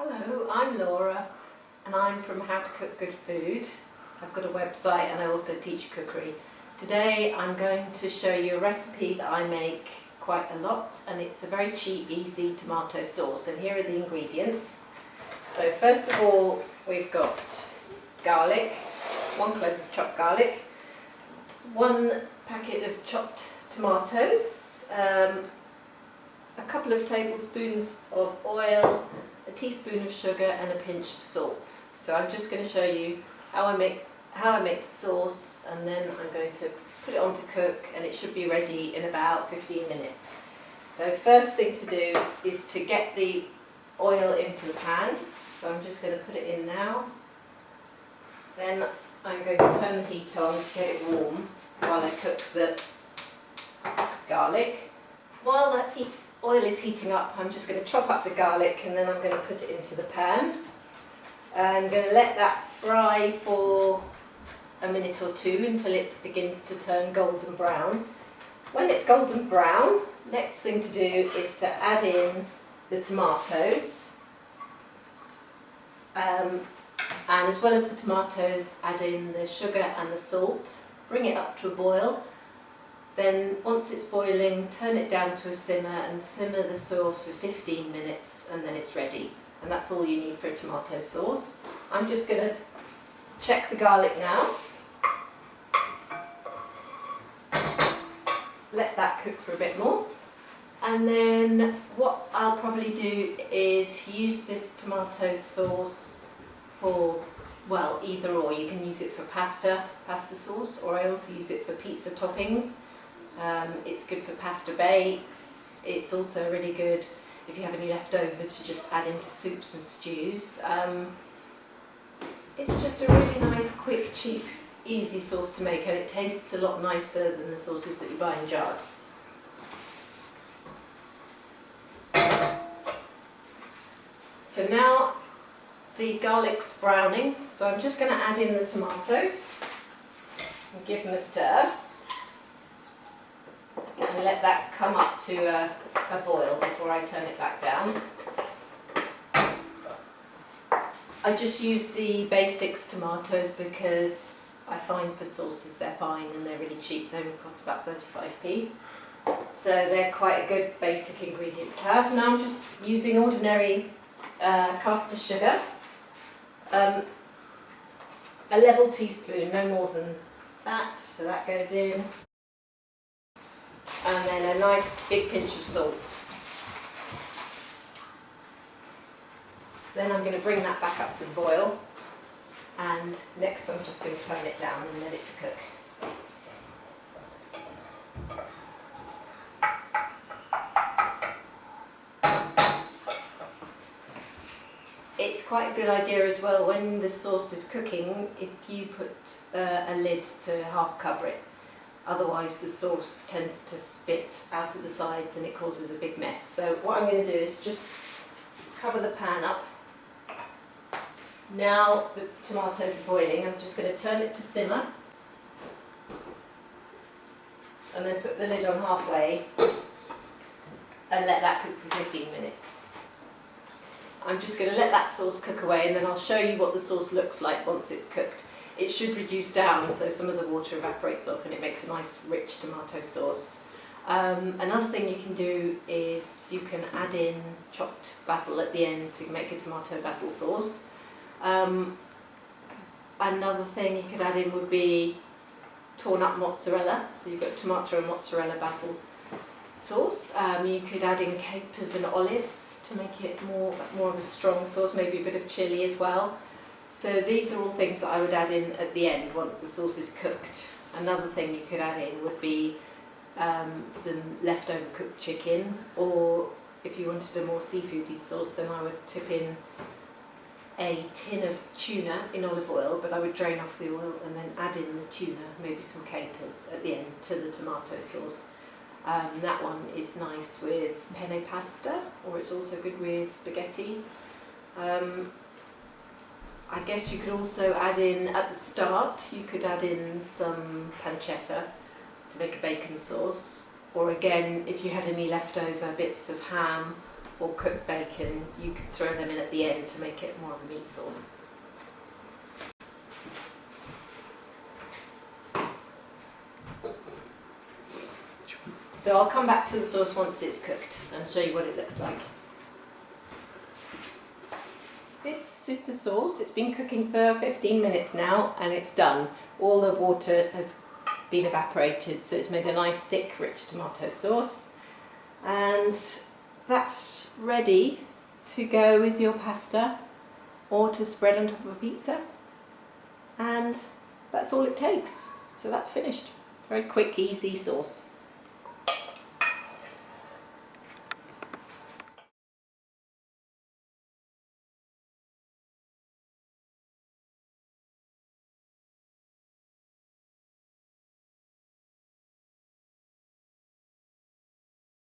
Hello, I'm Laura and I'm from How to Cook Good Food. I've got a website and I also teach cookery. Today I'm going to show you a recipe that I make quite a lot, and it's a very cheap, easy tomato sauce, and here are the ingredients. So first of all, we've got garlic, 1 clove of chopped garlic, 1 packet of chopped tomatoes, a couple of tablespoons of oil, a teaspoon of sugar and a pinch of salt. So I'm just going to show you how I make the sauce, and then I'm going to put it on to cook, and it should be ready in about 15 minutes. So first thing to do is to get the oil into the pan. So I'm just going to put it in now. Then I'm going to turn the heat on to get it warm while I cook the garlic. While the oil is heating up, I'm just going to chop up the garlic, and then I'm going to put it into the pan. I'm going to let that fry for a minute or two until it begins to turn golden brown. When it's golden brown, next thing to do is to add in the tomatoes, and as well as the tomatoes, add in the sugar and the salt. Bring it up to a boil. Then once it's boiling, turn it down to a simmer and simmer the sauce for 15 minutes, and then it's ready. And that's all you need for a tomato sauce. I'm just going to check the garlic now. Let that cook for a bit more. And then what I'll probably do is use this tomato sauce for, well, either or. You can use it for pasta sauce, or I also use it for pizza toppings. It's good for pasta bakes. It's also really good if you have any leftovers to just add into soups and stews. It's just a really nice, quick, cheap, easy sauce to make, and it tastes a lot nicer than the sauces that you buy in jars. So now the garlic's browning, so I'm just going to add in the tomatoes and give them a stir. And let that come up to a boil before I turn it back down. I just use the basics tomatoes because I find for sauces they're fine and they're really cheap. They only cost about 35p. So they're quite a good basic ingredient to have. Now I'm just using ordinary caster sugar. A level teaspoon, no more than that, so that goes in. And then a nice big pinch of salt. Then I'm going to bring that back up to the boil, and next I'm just going to turn it down and let it cook. It's quite a good idea as well, when the sauce is cooking, if you put a lid to half cover it. Otherwise the sauce tends to spit out of the sides and it causes a big mess. So what I'm going to do is just cover the pan up. Now the tomatoes are boiling, I'm just going to turn it to simmer and then put the lid on halfway and let that cook for 15 minutes. I'm just going to let that sauce cook away, and then I'll show you what the sauce looks like once it's cooked. It should reduce down, so some of the water evaporates off and it makes a nice rich tomato sauce. Another thing you can do is you can add in chopped basil at the end to make a tomato basil sauce. Another thing you could add in would be torn up mozzarella, so you've got tomato and mozzarella basil sauce. You could add in capers and olives to make it more of a strong sauce, maybe a bit of chilli as well. So these are all things that I would add in at the end once the sauce is cooked. Another thing you could add in would be some leftover cooked chicken, or if you wanted a more seafoody sauce, then I would tip in a tin of tuna in olive oil, but I would drain off the oil and then add in the tuna, maybe some capers at the end to the tomato sauce. That one is nice with penne pasta, or it's also good with spaghetti. I guess you could also add in, at the start, you could add in some pancetta to make a bacon sauce, or again, if you had any leftover bits of ham or cooked bacon, you could throw them in at the end to make it more of a meat sauce. So I'll come back to the sauce once it's cooked and show you what it looks like. This is the sauce. It's been cooking for 15 minutes now and it's done. All the water has been evaporated, so it's made a nice thick rich tomato sauce, and that's ready to go with your pasta or to spread on top of a pizza, and that's all it takes. So that's finished. Very quick, easy sauce.